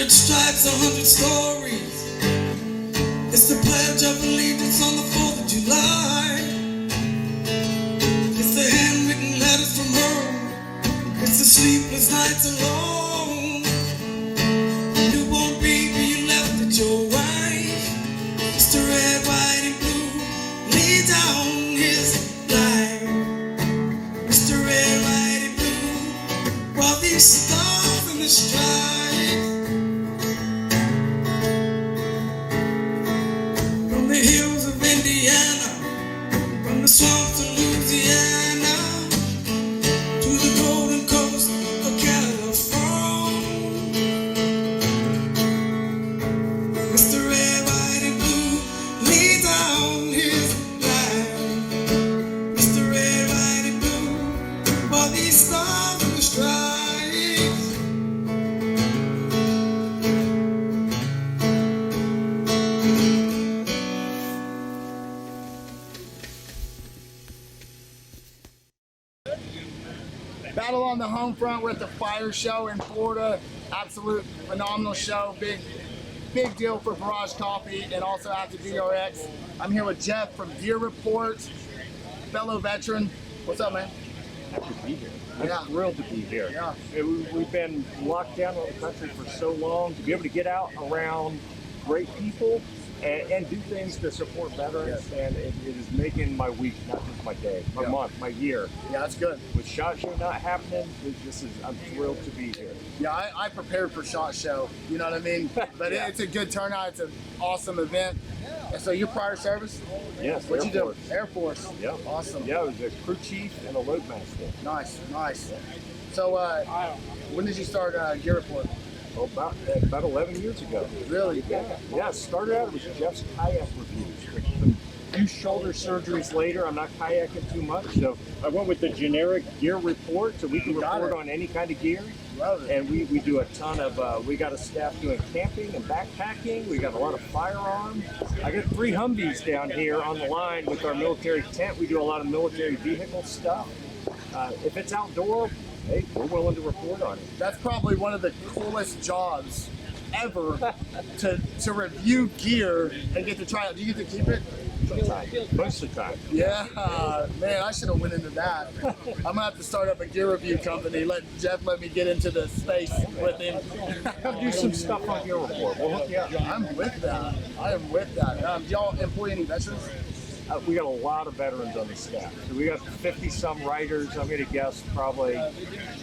100 stripes, 100 stories. It's the Pledge of Allegiance on the 4th of July. It's the handwritten letters from her. It's the sleepless nights alone. Newborn baby you left at your wife. It's the red, white, and blue lay down his life. It's the red, white, and blue while these stars in the stripes. From the hills of Indiana, from the swamps of Louisiana, to the golden coast of California. Mr. Red, White, and Blue lay down his life. Mr. Red, White, and Blue, while these stars in the stripes. Battle on the Homefront. We're at the Fire Show in Florida. Absolute phenomenal show. Big deal for Barrage Coffee and also after DRX. I'm here with Jeff from Gear Report, fellow veteran. What's up, man? Happy to be here. Yeah. I'm thrilled to be here. Yeah. We've been locked down on the country for so long. To be able to get out around great people and do things to support veterans, and it is making my week, not just my day, my month, my year. Yeah, that's good. With SHOT Show not happening, I'm thrilled to be here. Yeah, I prepared for SHOT Show, you know what I mean? But Yeah. it's a good turnout. It's an awesome event. And so your prior service? Yes, What'd you do? Force. Air Force. Yep. Awesome. Yeah, I was a crew chief and a loadmaster. Nice. So when did you start Gear Report? Oh, about 11 years ago. Really? Yeah, started out with Jeff's kayak reviews. A few shoulder surgeries later, I'm not kayaking too much, so I went with the generic Gear Report, so we can report on any kind of gear. Love it. And we do a ton of, we got a staff doing camping and backpacking. We got a lot of firearms. I got 3 Humvees down here on the line with our military tent. We do a lot of military vehicle stuff. If it's outdoor, hey, we're willing to report on it. That's probably one of the coolest jobs ever to review gear and get to try it. Do you get to keep it? Sometimes, most of the time. Yeah, man, I should have went into that. I'm gonna have to start up a gear review company. Let Jeff let me get into the space with him. I'll do some stuff on Gear Report. We'll hook you up. I'm with that. I am with that. Do y'all employ any veterans? We got a lot of veterans on the staff. So we got 50-some writers. I'm going to guess probably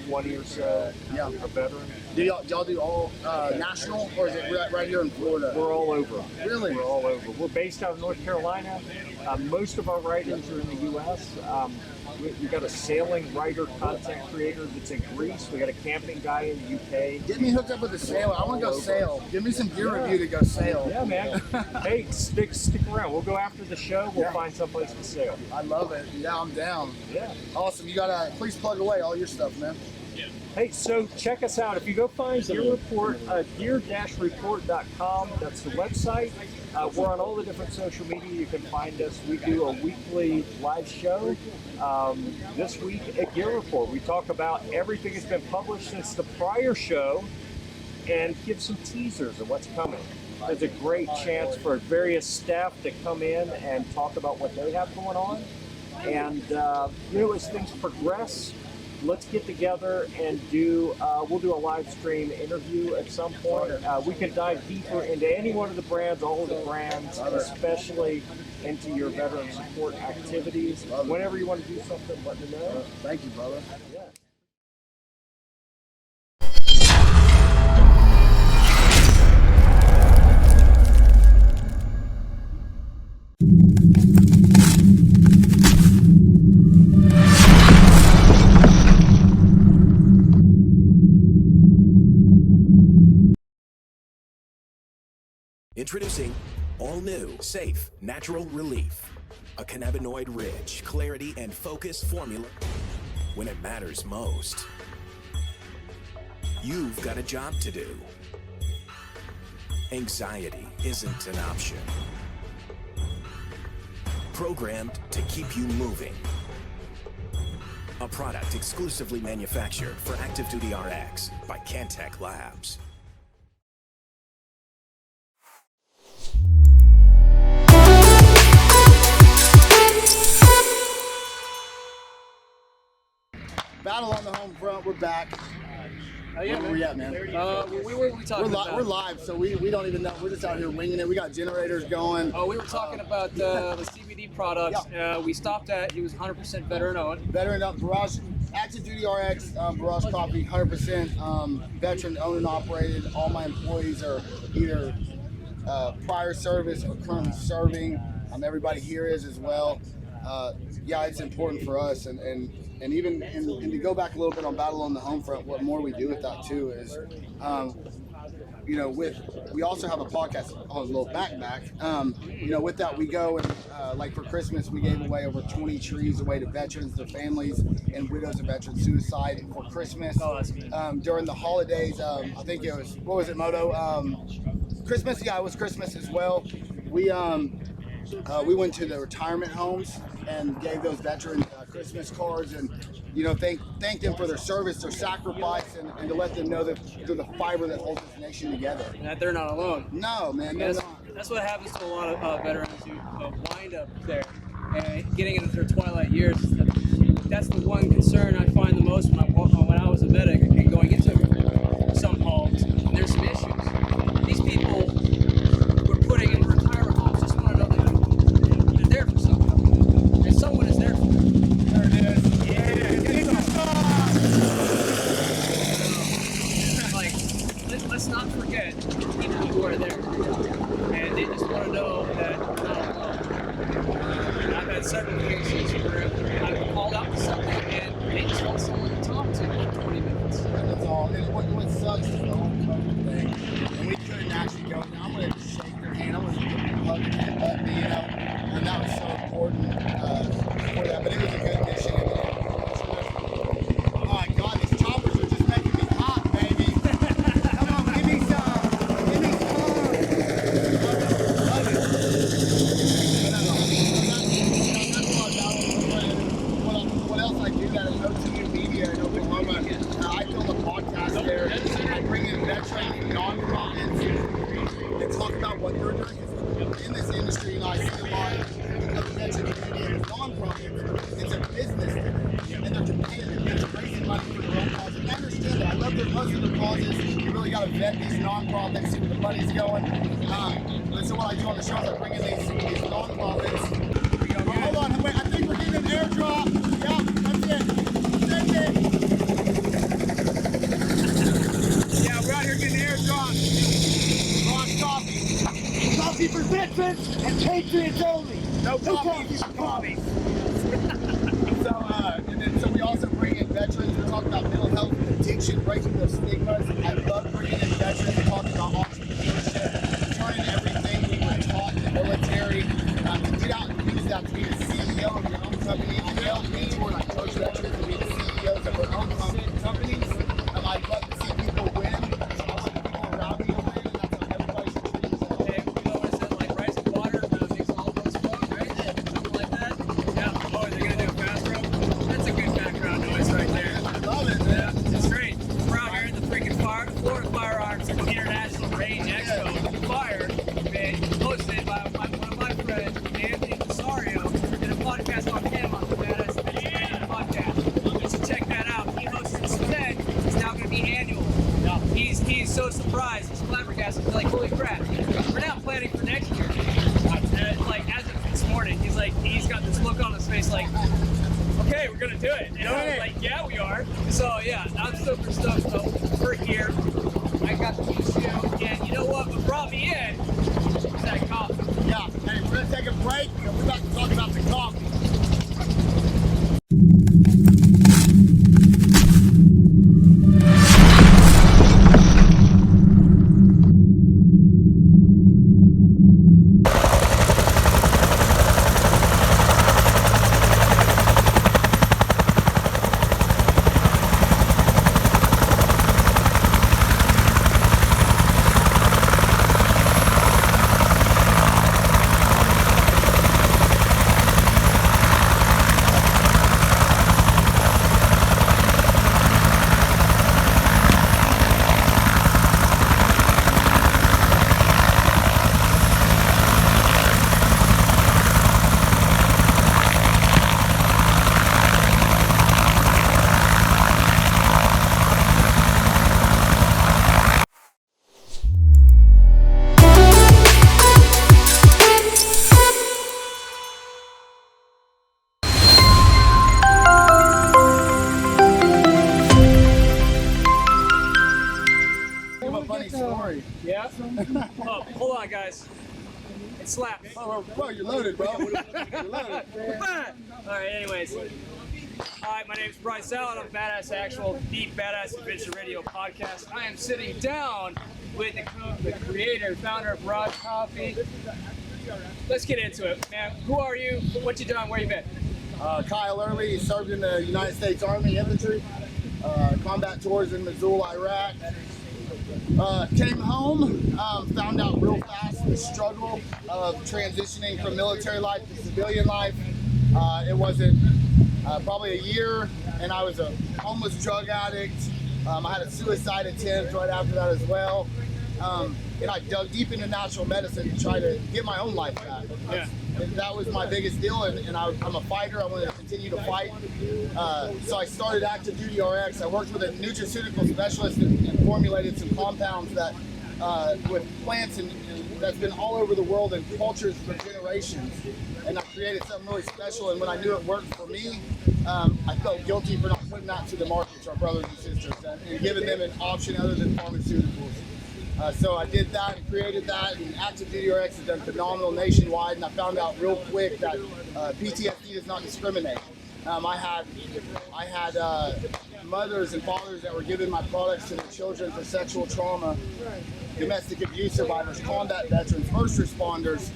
20 or so are veterans. Do y'all do all national, or is it right here in Florida? We're all over. Really? We're all over. We're based out of North Carolina. Most of our writers are in the U.S. We got a sailing writer, content creator that's in Greece. We got a camping guy in the U.K. Get me hooked up with a sailor. I want to go sail. Give me some gear review to go sail. Yeah, man. Hey, stick around. We'll go after the show. We'll find someplace to sail. I love it. Yeah, I'm down. Yeah. Awesome. You gotta please plug away all your stuff, man. Hey, so check us out. If you go find Gear Report, gear-report.com, that's the website. We're on all the different social media. You can find us. We do a weekly live show. This week at Gear Report, we talk about everything that's been published since the prior show and give some teasers of what's coming. There's a great chance for various staff to come in and talk about what they have going on. And, as things progress, let's get together and we'll do a live stream interview at some point. We can dive deeper into any one of the brands, all of the brands, and especially into your veteran support activities. Whenever you want to do something, let me know. Thank you, brother. Yeah. Introducing all new, safe, natural relief. A cannabinoid-rich, clarity and focus formula when it matters most. You've got a job to do. Anxiety isn't an option. Programmed to keep you moving. A product exclusively manufactured for active duty RX by Can-Tek Labs. Battle on the home front. We're back. Yeah, Where we at, man? we were talking about? We're live, so we don't even know. We're just out here winging it. We got generators going. Oh, we were talking about the CBD products. Yeah. We stopped at, it was 100% veteran owned. Veteran up, Barrage, Active Duty RX, Barrage Coffee, 100% veteran owned and operated. All my employees are either prior service or currently serving. Everybody here is as well. Yeah, it's important for us, and even and to go back a little bit on Battle on the Home Front, what more we do with that too is, you know, we also have a podcast on a little back. You know, with that we go and like for Christmas we gave away over 20 trees away to veterans, their families, and widows of veteran suicide for Christmas. Oh, that's good. During the holidays, I think it was, what was it, Moto? Christmas, yeah, it was Christmas as well. We went to the retirement homes and gave those veterans Christmas cards, and you know, thank them for their service, their sacrifice, and to let them know that they're the fiber that holds this nation together. And that they're not alone. No, man, they're not. That's what happens to a lot of veterans who wind up there and getting into their twilight years. That's the one concern I find the most when I was a medic and going into some homes. And there's some issues. These people we're putting in retirement homes just want to know that they're there for someone. And someone is there for them. There it is. Like, let's not forget the people who are there. And they just want to know that they're not alone. I've had several cases where I've called out to something and they just want someone to talk to for 20 minutes. That's all. And what sucks is the whole COVID thing. And we couldn't actually go, I'm going to shake their hand, I'm going to give them a hug and headbutt me, you know. And that was so important for that. But it was a good mission. Oh my God, these choppers are just making me hot, baby. Come on, give me some. Give me some. Love it. What else I do that is OTU Media in Oklahoma. I film a podcast there. I bring in veteran nonprofits and talk about what they're doing. In this industry, and I see a lot of veteran community and nonprofits. It's a business, and they're competitive. They're raising money for their own causes. And I understand that. I love their most of their causes. You really got to vet these nonprofits, see where the money's going. And so what I do on the show is I bring in these nonprofits. Hold on, wait, I think we're getting an airdrop. Yeah, that's it. Send it. Yeah, we're out here getting an airdrop. Barrage Coffee. Coffee for veterans and patriots only. No coffee for coffee. So we also bring in veterans. We're talking about mental health and addiction, breaking those stigmas. I love bringing in veterans and talking about entrepreneurship, turning everything we were taught in the military, to get out and use that to be the CEO of your own company. And they'll be where I coach veterans to be the CEOs of their own companies. I love to see people win. I want the people around me to win, and that's how everybody should treat themselves. Hey, you know what I said, like rising water makes all boats float, right? Something like that. Yeah. Oh, they're gonna do a fast rope. That's a good background noise right there. I love it, man. Yeah, it's great. We're out here at the freaking Florida Firearms International Range Expo Fire, man, hosted by one of my friends, Anthony Casario, and a podcast on him on the Badass podcast. So check that out. He hosted this event. It's now going to be annual. He's so surprised. He's flabbergasted. He's like, holy crap. We're now planning for next year. Like, as of this morning, he's got this look on his face like, okay, we're gonna do it. And I was like, yeah, we are. So yeah, I'm super stoked. So we're here. I got the issue, and you know what brought me in was that coffee. Yeah, hey, we're gonna take a break, and we're about to talk about the coffee. It slaps. Oh, bro, you're loaded, bro. You're loaded. All right, anyways. Hi, my name is Brian Salad. I'm Badass Actual, the Badass Adventure Radio podcast. I am sitting down with the creator, founder of Barrage Coffee. Let's get into it, man. Who are you? What you done? Where you been? Kyle Early served in the United States Army infantry, combat tours in Mosul, Iraq. Came home, found out real fast the struggle of transitioning from military life to civilian life. It wasn't probably a year, and I was a homeless drug addict. I had a suicide attempt right after that as well. And I dug deep into natural medicine to try to get my own life back. Yeah. And that was my biggest deal, and I'm a fighter. I wanted to continue to fight. So I started Active Duty RX. I worked with a nutraceutical specialist and formulated some compounds that with plants and that's been all over the world and cultures for generations. And I created something really special, and when I knew it worked for me, I felt guilty for not putting that to the market to our brothers and sisters and giving them an option other than pharmaceuticals. So I did that and created that, and Active Duty RX has done phenomenal nationwide, and I found out real quick that PTSD does not discriminate. I had mothers and fathers that were giving my products to their children for sexual trauma, domestic abuse survivors, combat veterans, first responders.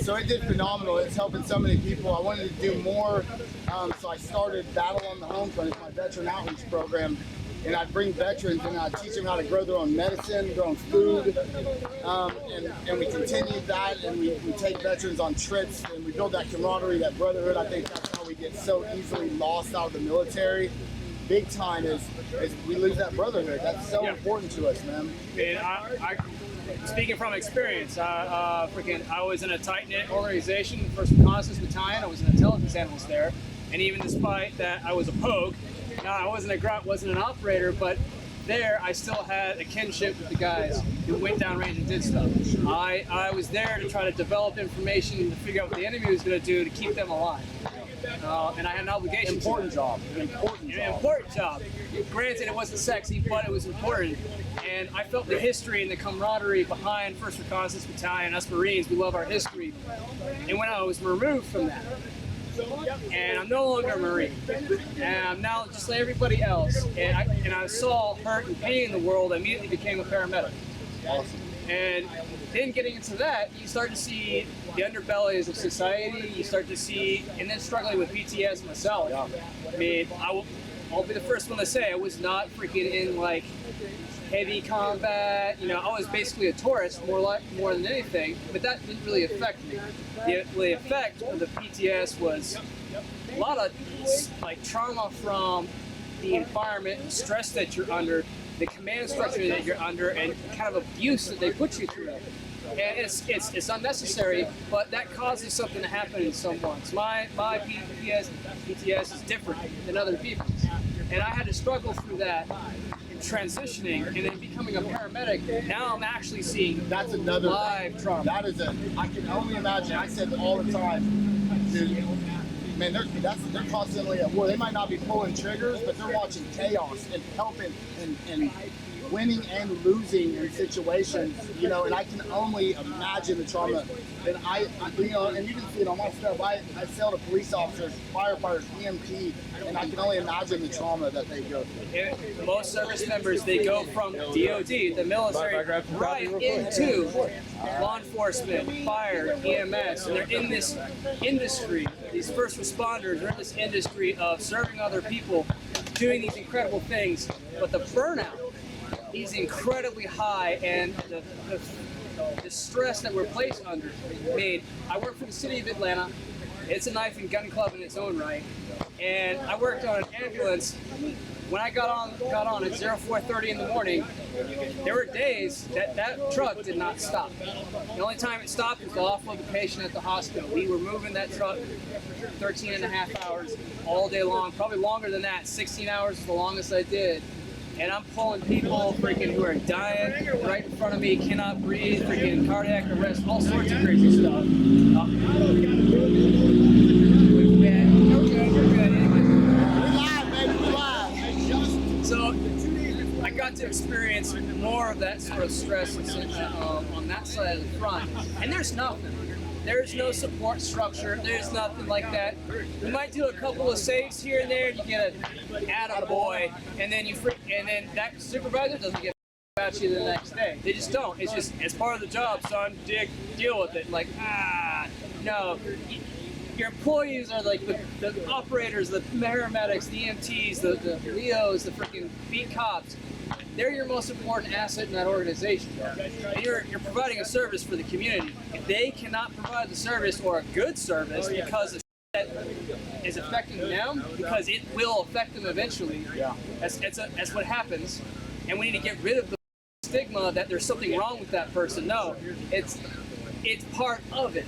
So it did phenomenal. It's helping so many people. I wanted to do more, so I started Battle on the Homefront. It's my veteran outreach program. And I'd bring veterans and I'd teach them how to grow their own medicine, their own food, and we continued that, and we take veterans on trips, and we build that camaraderie, that brotherhood. I think that's how we get so easily lost out of the military. Big time is we lose that brotherhood. That's so important to us, man. And I speaking from experience, I was in a tight-knit organization, First Reconnaissance Battalion. I was an intelligence analyst there, and even despite that, I was a pogue. Now, I wasn't a grunt, wasn't an operator, but there I still had a kinship with the guys who went downrange and did stuff. I was there to try to develop information and to figure out what the enemy was going to do to keep them alive. And I had an obligation. Important job. An important job. Granted, it wasn't sexy, but it was important. And I felt the history and the camaraderie behind 1st Reconnaissance Battalion. Us Marines, we love our history. And when I was removed from that, and I'm no longer a Marine, and I'm now just like everybody else, and I saw hurt and pain in the world, I immediately became a paramedic. Awesome. And then getting into that, you start to see the underbellies of society, you start to see, and then struggling with PTS myself. I mean, I'll be the first one to say I was not freaking in like heavy combat. You know, I was basically a tourist more than anything, but that didn't really affect me. The effect of the PTS was a lot of like trauma from the environment, the stress that you're under, the command structure that you're under, and kind of abuse that they put you through. And it's unnecessary, but that causes something to happen in someone's. My PTS is different than other people's, and I had to struggle through that. Transitioning and then becoming a paramedic, now I'm actually seeing that's another live trauma. That is I can only imagine. I said all the time, dude, man, they're constantly at war. They might not be pulling triggers, but they're watching chaos and helping and winning and losing in situations, you know, and I can only imagine the trauma that I you know, and you can see it on my stuff. I sell to police officers, firefighters, EMT, and I can only imagine the trauma that they go through. And most service members, they go from DOD, the military, right into law enforcement, fire, EMS, and they're in this industry. These first responders are in this industry of serving other people, doing these incredible things, but the burnout is incredibly high, and the stress that we're placed under. I mean, I work for the city of Atlanta. It's a knife and gun club in its own right, and I worked on an ambulance. When I got on at 04:30 in the morning, there were days that truck did not stop. The only time it stopped was to offload the patient at the hospital. We were moving that truck 13 and a half hours all day long, probably longer than that. 16 hours is the longest I did. And I'm pulling people freaking who are dying right in front of me, cannot breathe, freaking cardiac arrest, all sorts of crazy stuff. So I got to experience more of that sort of stress on that side of the front, and there's nothing. There's no support structure. There's nothing like that. You might do a couple of saves here and there. You get an attaboy, and then that supervisor doesn't get about you the next day. They just don't. It's part of the job, son. Deal with it. Like, no. Your employees are like the operators, the paramedics, the EMTs, the Leos, the freaking beat cops. They're your most important asset in that organization. And you're providing a service for the community. If they cannot provide the service or a good service because the that is affecting them, because it will affect them eventually, that's what happens. And we need to get rid of the stigma that there's something wrong with that person. No, it's part of it.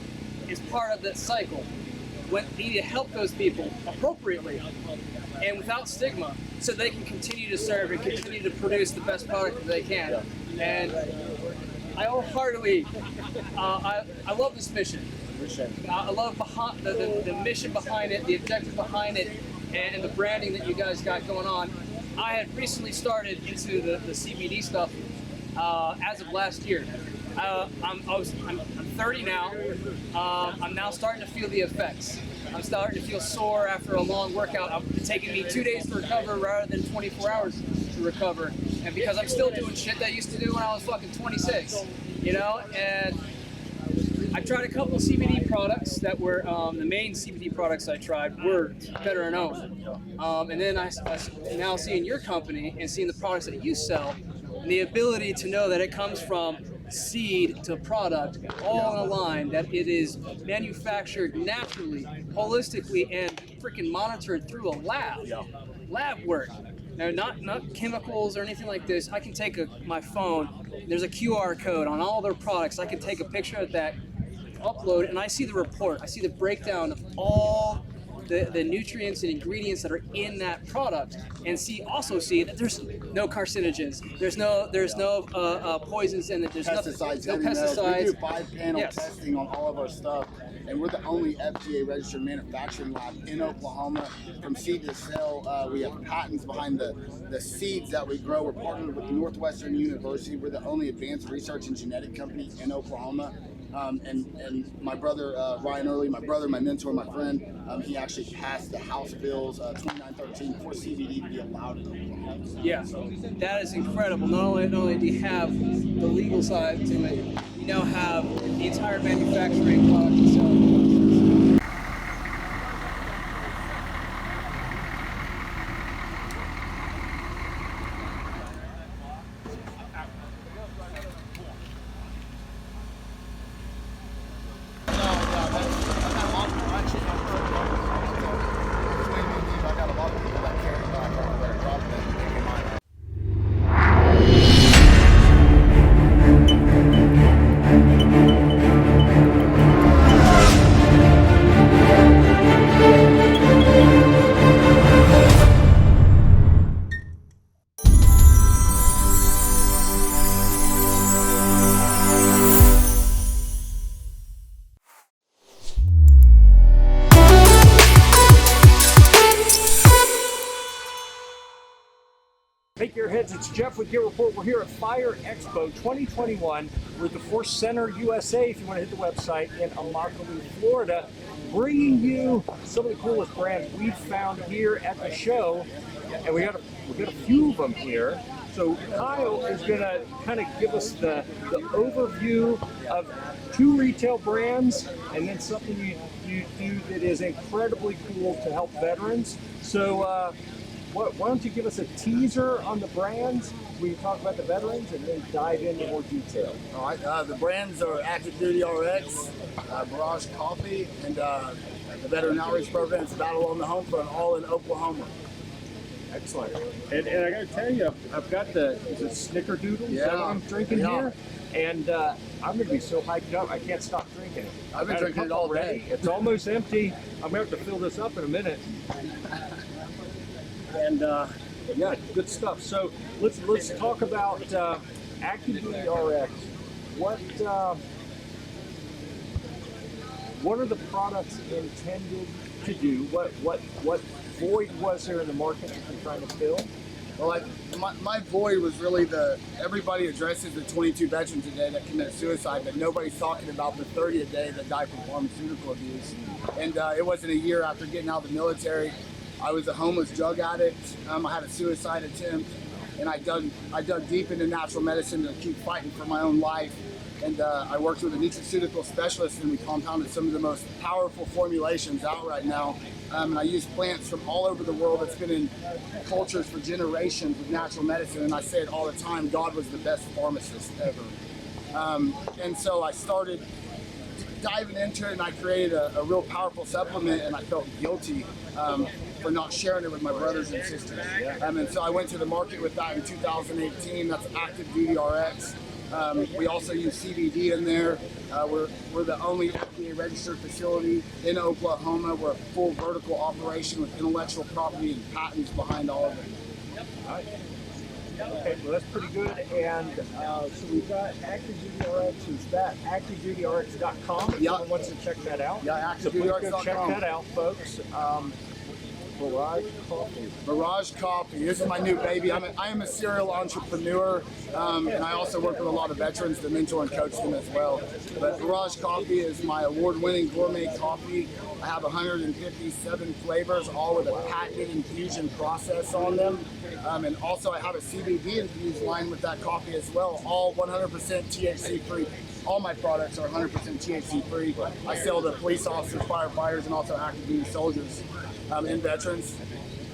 It's part of that cycle. We need to help those people appropriately and without stigma, so they can continue to serve and continue to produce the best product that they can. And I wholeheartedly, I love this mission. I love the mission behind it, the objective behind it, and the branding that you guys got going on. I had recently started into the CBD stuff as of last year. I'm 30 now. I'm now starting to feel the effects. I'm starting to feel sore after a long workout. It's taking me 2 days to recover rather than 24 hours to recover. And because I'm still doing shit that I used to do when I was fucking 26, you know? And I tried a couple of CBD products that were, the main CBD products I tried were better known. And then I now seeing your company and seeing the products that you sell, and the ability to know that it comes from seed to product, all in a line, that it is manufactured naturally, holistically, and freaking monitored through a lab work. Now, not chemicals or anything like this. I can take my phone, there's a QR code on all their products. I can take a picture of that, upload, and I see the report. I see the breakdown of all the nutrients and ingredients that are in that product, and also see that there's no carcinogens, there's no poisons in it, there's no pesticides. We do 5-panel testing on all of our stuff, and we're the only FDA registered manufacturing lab in Oklahoma. From seed to sale, we have patents behind the seeds that we grow. We're partnered with Northwestern University. We're the only advanced research and genetic company in Oklahoma. And my brother, Ryan Early, my mentor, my friend, he actually passed the House Bills 2913 for CBD to be allowed in Oklahoma. Yeah, that is incredible. Not only do you have the legal side to it, you now have the entire manufacturing product itself. Hey Gearheads, it's Jeff with Gear Report. We're here at Fire Expo 2021. We're at the Force Center USA, if you want to hit the website, in Immokalee, Florida, bringing you some of the coolest brands we've found here at the show. And we got a few of them here. So Kyle is going to kind of give us the overview of 2 retail brands and then something you do that is incredibly cool to help veterans. So why don't you give us a teaser on the brands? We can talk about the veterans and then dive into more detail. All right, the brands are Active Duty RX, Barrage Coffee, and the Veteran Outreach Program. It's Battle on the Homefront, all in Oklahoma. Excellent. And I got to tell you, I've got is it Snickerdoodle? Is that what I'm drinking here? And I'm going to be so hyped up, I can't stop drinking. I've been drinking it all day. It's almost empty. I'm going to have to fill this up in a minute. And yeah, good stuff. So let's talk about Active Duty RX. What are the products intended to do? What void was there in the market that you're trying to fill? Well, my void was really everybody addresses the 22 veterans a day that commit suicide, but nobody's talking about the 30 a day that die from pharmaceutical abuse. And it wasn't a year after getting out of the military. I was a homeless drug addict. I had a suicide attempt, and I dug deep into natural medicine to keep fighting for my own life. And I worked with a nutraceutical specialist, and we compounded some of the most powerful formulations out right now. And I use plants from all over the world that's been in cultures for generations with natural medicine. And I say it all the time, God was the best pharmacist ever. And so I started diving into it, and I created a real powerful supplement, and I felt guilty for not sharing it with my brothers and sisters. And so I went to the market with that in 2018. That's Active Duty RX. We also use CBD in there. We're the only FDA registered facility in Oklahoma. We're a full vertical operation with intellectual property and patents behind all of it. All right. Okay, well that's pretty good. And so we've got Active Duty RX. Is that ActiveDutyRx.com? If someone wants to check that out. Yeah, So please ActiveDutyRx.com. go check that out, folks. Barrage Coffee. Barrage Coffee. This is my new baby. I am a serial entrepreneur, and I also work with a lot of veterans to mentor and coach them as well. But Barrage Coffee is my award-winning gourmet coffee. I have 157 flavors, all with a patented infusion process on them. And also I have a CBD infused line with that coffee as well, all 100% THC free. All my products are 100% THC free. I sell to police officers, firefighters, and also active duty soldiers and veterans.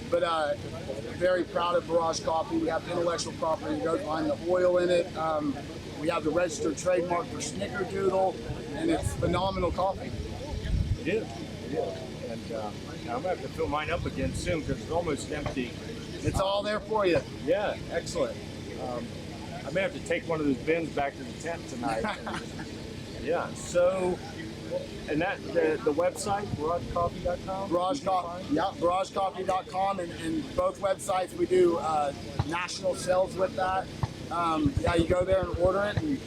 But very proud of Barrage Coffee. We have intellectual property that goes behind the oil in it. We have the registered trademark for Snickerdoodle, and it's phenomenal coffee. It is. And I'm going to have to fill mine up again soon because it's almost empty. It's all there for you. Yeah, excellent. I may have to take one of those bins back to the tent tonight. Yeah, so, and that, the website, BarrageCoffee.com? BarrageCoffee.com, and both websites we do national sales with that. Yeah, you go there and order it, and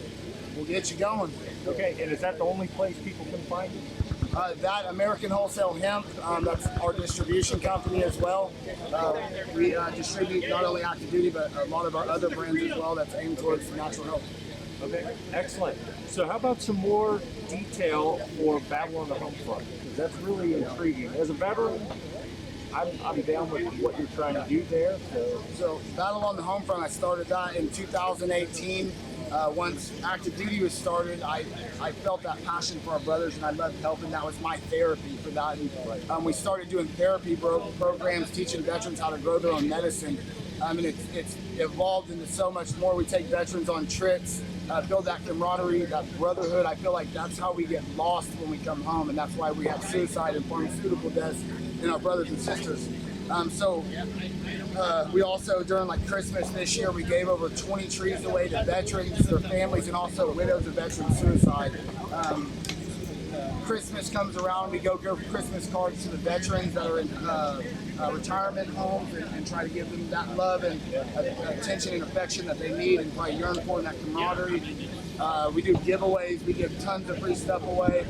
we'll get you going. Okay, and is that the only place people can find it? That American Wholesale Hemp, that's our distribution company as well. We distribute not only Active Duty, but a lot of our other brands as well that's aimed towards natural health. Okay, excellent. So how about some more detail for Battle on the Homefront? Because that's really intriguing. As a veteran, I'm down with what you're trying to do there. So Battle on the Homefront, I started that in 2018. Once Active Duty was started, I felt that passion for our brothers, and I loved helping. That was my therapy for that. And we started doing therapy programs, teaching veterans how to grow their own medicine. And it's evolved into so much more. We take veterans on trips, build that camaraderie, that brotherhood. I feel like that's how we get lost when we come home, and that's why we have suicide and pharmaceutical deaths in our brothers and sisters. We also, during like Christmas this year, we gave over 20 trees away to veterans, their families, and also widows of veteran suicide. Christmas comes around, we go give Christmas cards to the veterans that are in retirement homes and try to give them that love and attention and affection that they need and probably yearn for, and that camaraderie. We do giveaways, we give tons of free stuff away.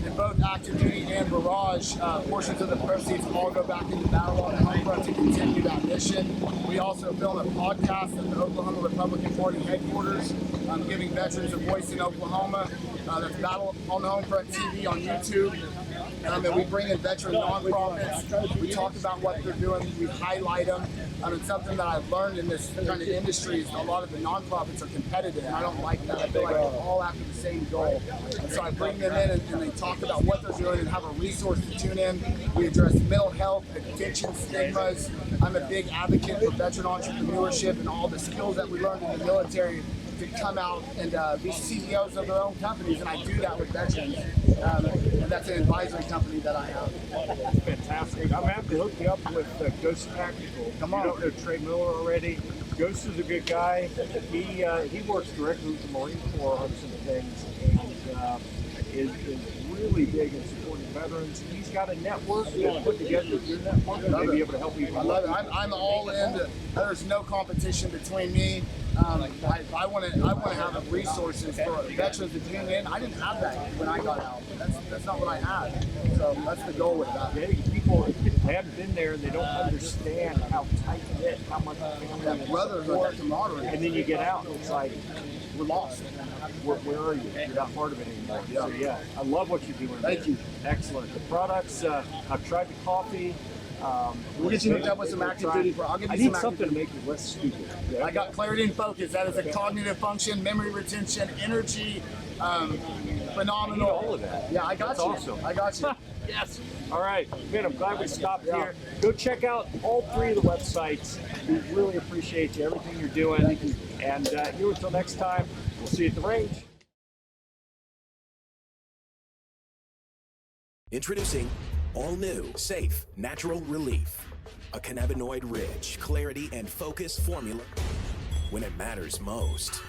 In both Active Duty and Barrage, portions of the proceeds all go back into Battle on the Homefront to continue that mission. We also film a podcast at the Oklahoma Republican Party headquarters, giving veterans a voice in Oklahoma. That's Battle on the Homefront TV on YouTube. And we bring in veteran nonprofits. We talk about what they're doing. We highlight them. And something that I've learned in this kind of industry is a lot of the nonprofits are competitive, and I don't like that. I feel like they're all after the same goal. And so I bring them in, and they talk about what they're doing and have a resource to tune in. We address mental health, addiction, stigmas. I'm a big advocate for veteran entrepreneurship and all the skills that we learned in the military to come out and be CEOs of their own companies, and I do that with veterans. And that's an advisory company that I have. Fantastic. I'm going to have to hook you up with Ghost Tactical. Come on. You don't know Trey Miller already. Ghost is a good guy. He works directly with the Marine Corps on some things, and is really big in supporting veterans. He's got a network that's put together with your network and may be able to help you. I love it. I'm all in. There's no competition between me. I want to have resources for veterans to tune in. I didn't have that when I got out. That's not what I had. So that's the goal with that. Yeah, people they haven't been there and they don't understand how tight knit, how much family That brotherhood, that camaraderie. and then you get out and it's like, We're lost. where are you? You're not part of it anymore. So yeah, I love what you're doing. Thank you. Excellent. The products, I've tried the coffee. We'll get you hooked up with some active duty. I'll give you I some need active something to duty. make you less stupid. Yeah. I got clarity and focus. That is a cognitive function, memory retention, energy, phenomenal. I need all of that. Yeah, I got That's you. awesome. I got you. Yes. All right, man, I'm glad we stopped Yeah. here. Go check out all 3 of the websites. We really appreciate you, everything you're doing. Thank you. And you until next time, we'll see you at the range. Introducing all new, safe, natural relief. A cannabinoid-rich, clarity and focus formula when it matters most.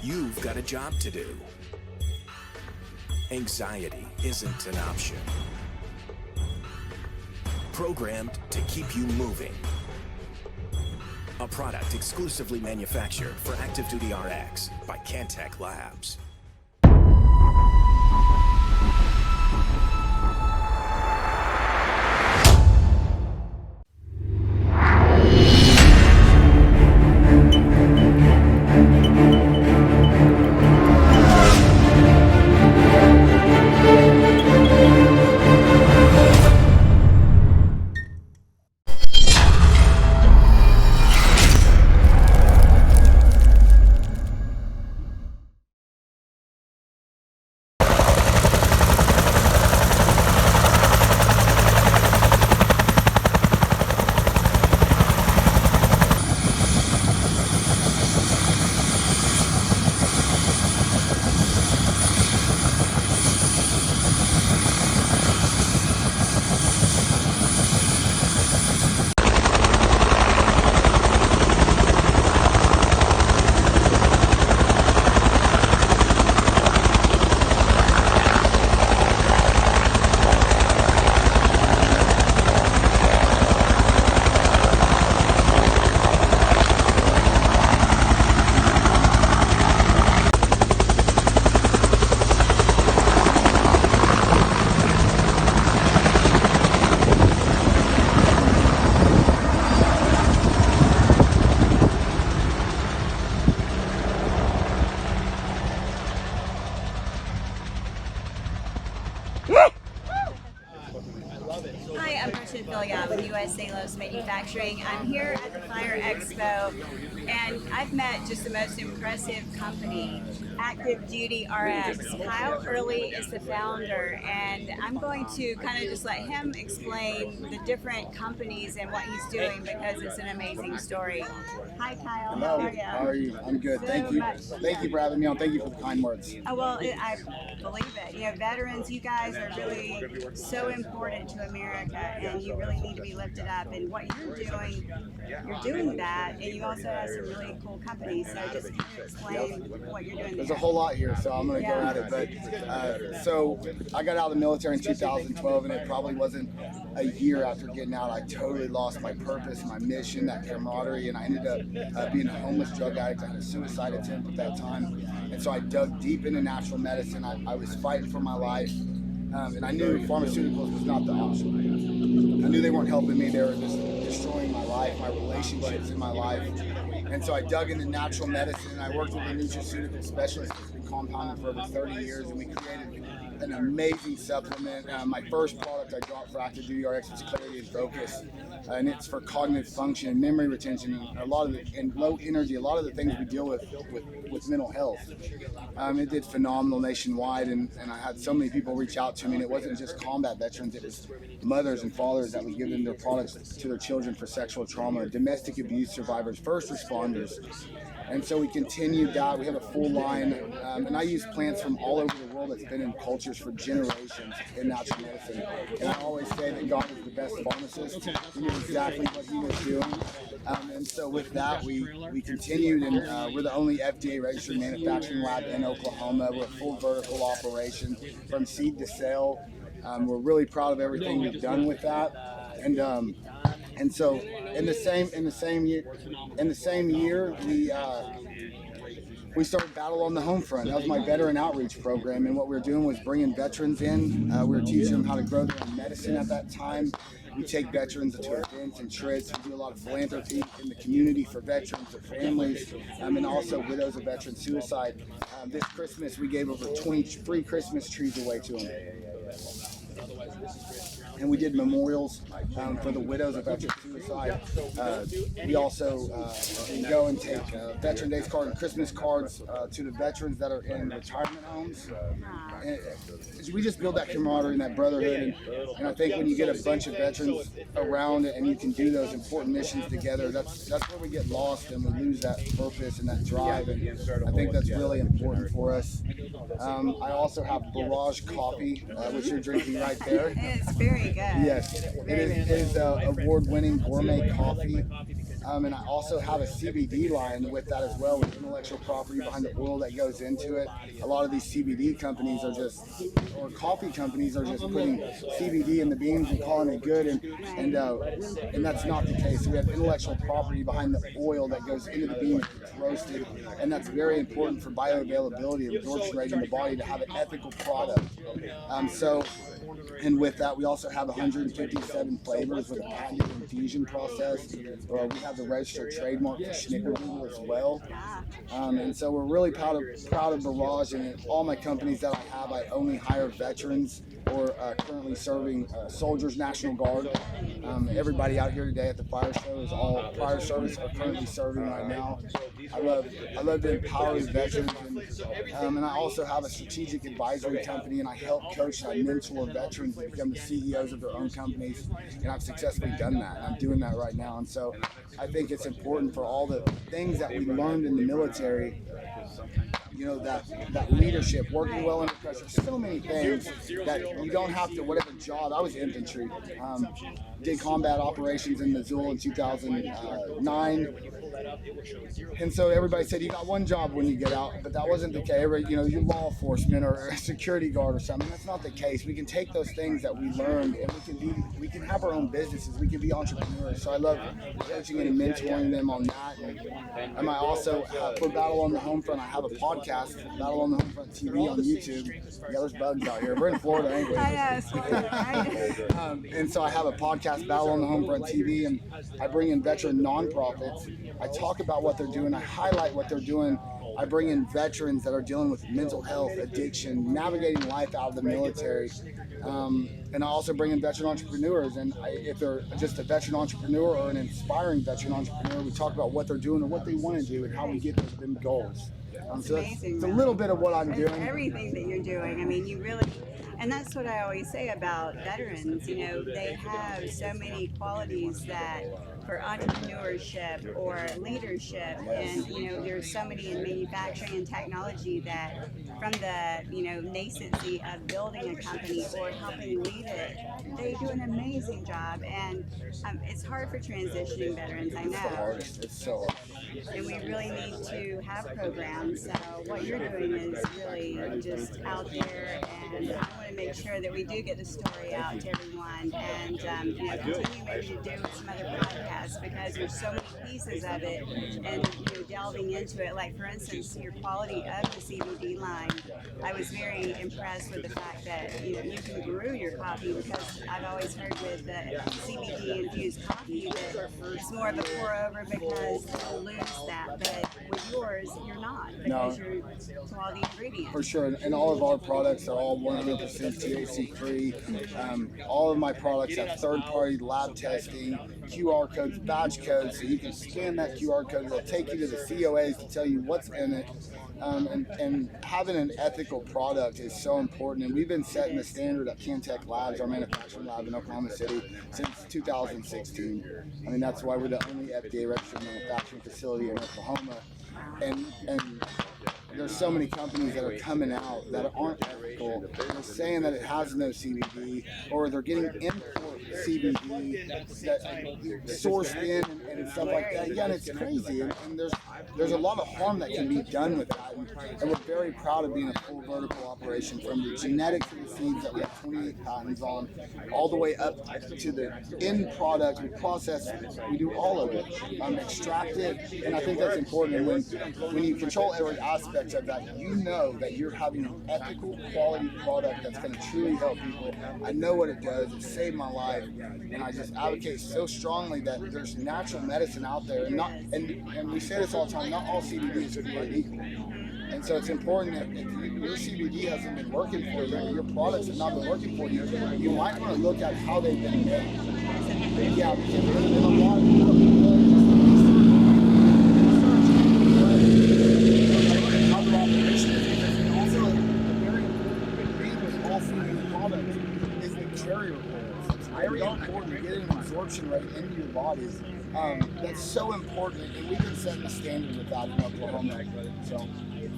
You've got a job to do. Anxiety isn't an option. Programmed to keep you moving. A product exclusively manufactured for Active Duty RX by Can-Tek Labs. Hi, I'm Kristen Filia with US Salos Manufacturing. I'm here at the Fire Expo, and I've met just the most impressive company, Active Duty RX. Kyle Early is the founder, and I'm going to kind of just let him explain the different companies and what he's doing because it's an amazing story. Hi, Kyle. Hello. How are you? How are you? I'm good. Thank So you. much. Thank you for having me on. Thank you for the kind words. Oh, well, I believe it. You know, veterans, you guys are really so important to America, and you really need to be lifted up. And what you're doing that, and you also have some really cool companies. So just kind of explain what you're doing. There's there. a whole lot here, so I'm going to go Yeah. at it. But so I got out of the military in 2012, and it probably wasn't a year after getting out. I totally lost my purpose, my mission, that camaraderie, and I ended up being a homeless drug addict. I had a suicide attempt at that time, and so I dug deep into natural medicine. I was fighting for my life, and I knew pharmaceuticals was not the option. I knew they weren't helping me. They were just destroying my life, my relationships in my life. And so I dug into natural medicine. I worked with a nutraceutical specialist that's been compounding for over 30 years, and we created an amazing supplement. My first product I dropped for Active Duty RX was Clarity and Focus, and it's for cognitive function, memory retention, and a lot of and low energy. A lot of the things we deal with mental health. It did phenomenal nationwide, and I had so many people reach out to me. And it wasn't just combat veterans; it was mothers and fathers that was giving their products to their children for sexual trauma, domestic abuse survivors, first responders. And so we continued that. We have a full line, and I use plants from all over the world that's been in cultures for generations in natural medicine. And I always say that God is the best pharmacist. He knew exactly what he was doing. And so with that, we continued, and we're the only FDA registered manufacturing lab in Oklahoma. We're a full vertical operation from seed to sale. We're really proud of everything we've done with that. And so in the same year, we started Battle on the Homefront. That was my veteran outreach program, and what we were doing was bringing veterans in. We were teaching them how to grow their own medicine at that time. We take veterans to events and trips. We do a lot of philanthropy in the community for veterans, their families, and also widows of veteran suicide. This Christmas, we gave over 20 free Christmas trees away to them. And we did memorials for the widows of veteran suicide. We also go and take Veteran Days cards and Christmas cards to the veterans that are in retirement homes. And we just build that camaraderie and that brotherhood. And I think when you get a bunch of veterans around and you can do those important missions together, that's where we get lost and we lose that purpose and that drive. And I think that's really important for us. I also have Barrage coffee, which you're drinking right there. It's very good. Yes, it is award-winning gourmet coffee. And I also have a CBD line with that as well, with intellectual property behind the oil that goes into it. A lot of these CBD companies or coffee companies are just putting CBD in the beans and calling it good, and that's not the case. We have intellectual property behind the oil that goes into the beans, it's roasted, and that's very important for bioavailability and absorption rate in the body to have an ethical product. And with that, we also have 157 flavors with a patented infusion process. We have the registered trademark for Snickerdoodle as well. And so we're really proud of Barrage, and all my companies that I have, I only hire veterans or currently serving soldiers, National Guard. Everybody out here today at the fire show is all prior service or currently serving right now. I love to empower veterans, and I also have a strategic advisory company, and I help coach and I mentor veterans to become the CEOs of their own companies, and I've successfully done that. I'm doing that right now, and so I think it's important for all the things that we learned in the military. You know, that leadership, working well under pressure, so many things that you don't have to, whatever job. I was infantry, did combat operations in Missoula in 2009. And so everybody said, you got one job when you get out, but that wasn't the case. You know, you're law enforcement or a security guard or something. That's not the case. We can take those things that we learned and we can have our own businesses. We can be entrepreneurs. So I love coaching and mentoring them on that. And I also, for Battle on the Homefront, I have a podcast, Battle on the Homefront TV on YouTube. Yeah, there's bugs out here. We're in Florida anyway. And so I have a podcast, Battle on the Homefront TV, and I bring in veteran nonprofits. I talk about what they're doing. I highlight what they're doing. I bring in veterans that are dealing with mental health, addiction, navigating life out of the military. And I also bring in veteran entrepreneurs. And if they're just a veteran entrepreneur or an inspiring veteran entrepreneur, we talk about what they're doing and what they want to do and how we get them goals. So amazing. It's a little bit of what I'm doing. Everything that you're doing. I mean, you really, and that's what I always say about veterans. You know, they have so many qualities that for entrepreneurship or leadership, and you know, there's so many in manufacturing and technology that from the, you know, nascency of building a company or helping lead it, they do an amazing job. And it's hard for transitioning veterans, I know. It's so hard. And we really need to have programs. So what you're doing is really just out there, and I want to make sure that we do get the story out to everyone, and you know, continue maybe to do some other podcasts, because there's so many pieces of it, and you know, delving into it. Like for instance, your quality of the CBD line, I was very impressed with the fact that you know, you can brew your coffee, because I've always heard with the CBD infused coffee that it's more of a pour over because you'll lose that, but with yours you're not, because you're quality ingredients. For sure, and all of our products are all 100% THC free. All of my products have third-party lab testing, QR codes, badge codes, so you can scan that QR code. It'll take you to the COAs to tell you what's in it. And having an ethical product is so important, and we've been setting the standard at Can-Tek Labs, our manufacturing lab in Oklahoma City, since 2016. I mean, that's why we're the only FDA registered manufacturing facility in Oklahoma. And there's so many companies that are coming out that aren't ethical. They're saying that it has no CBD, or they're getting import CBD that sourced in and stuff like that. Yeah, and it's crazy. And there's a lot of harm that can be done with that, and we're very proud of being a full vertical operation, from the genetics of the seeds that we have 28 patents on, all the way up to the end product. We process it, we do all of it, extract it, and I think that's important. And when you control every aspect of that, you know that you're having an ethical, quality product that's going to truly help people. I know what it does. It saved my life, and I just advocate so strongly that there's natural medicine out there, and we say this all the time, not all CBD is created equal. And so it's important that if your CBD hasn't been working for you, or your products have not been working for you, you might want to look at how they've been made. Yeah, because there's been a lot of other operations. And also, a very important thing with all CBD products is the carrier rules. It's very important to get an absorption rate into your body. That's so important, and we've been setting the standard with that in Oklahoma. So.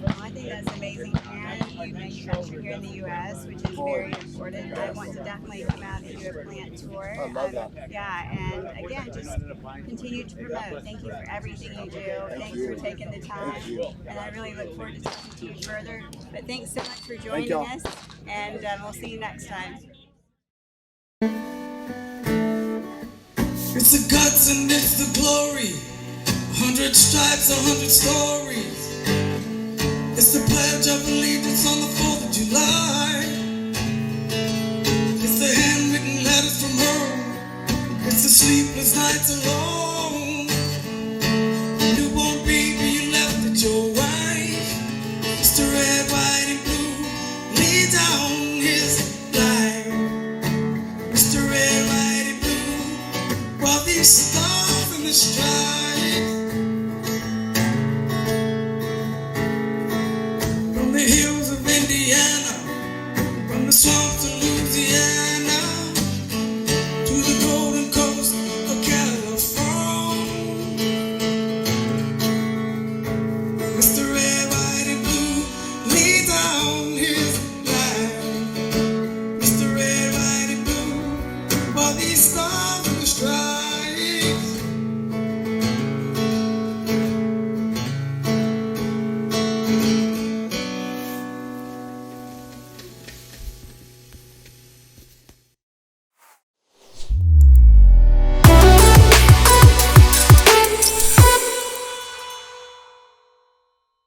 Well, I think that's amazing, and you manufacture here in the U.S., which is very important. I want to definitely come out and do a plant tour. I love that. Yeah, and again, just continue to promote. Thank you for everything you do. Thanks for taking the time, and I really look forward to talking to you further. But thanks so much for joining us, and we'll see you next time. It's the guts and it's the glory. 100 stripes, 100 stories. It's the Pledge of Allegiance on the 4th of July. It's the handwritten letters from home. It's the sleepless nights alone. Newborn baby you left at your wife. It's the red, white, and blue. Lay down.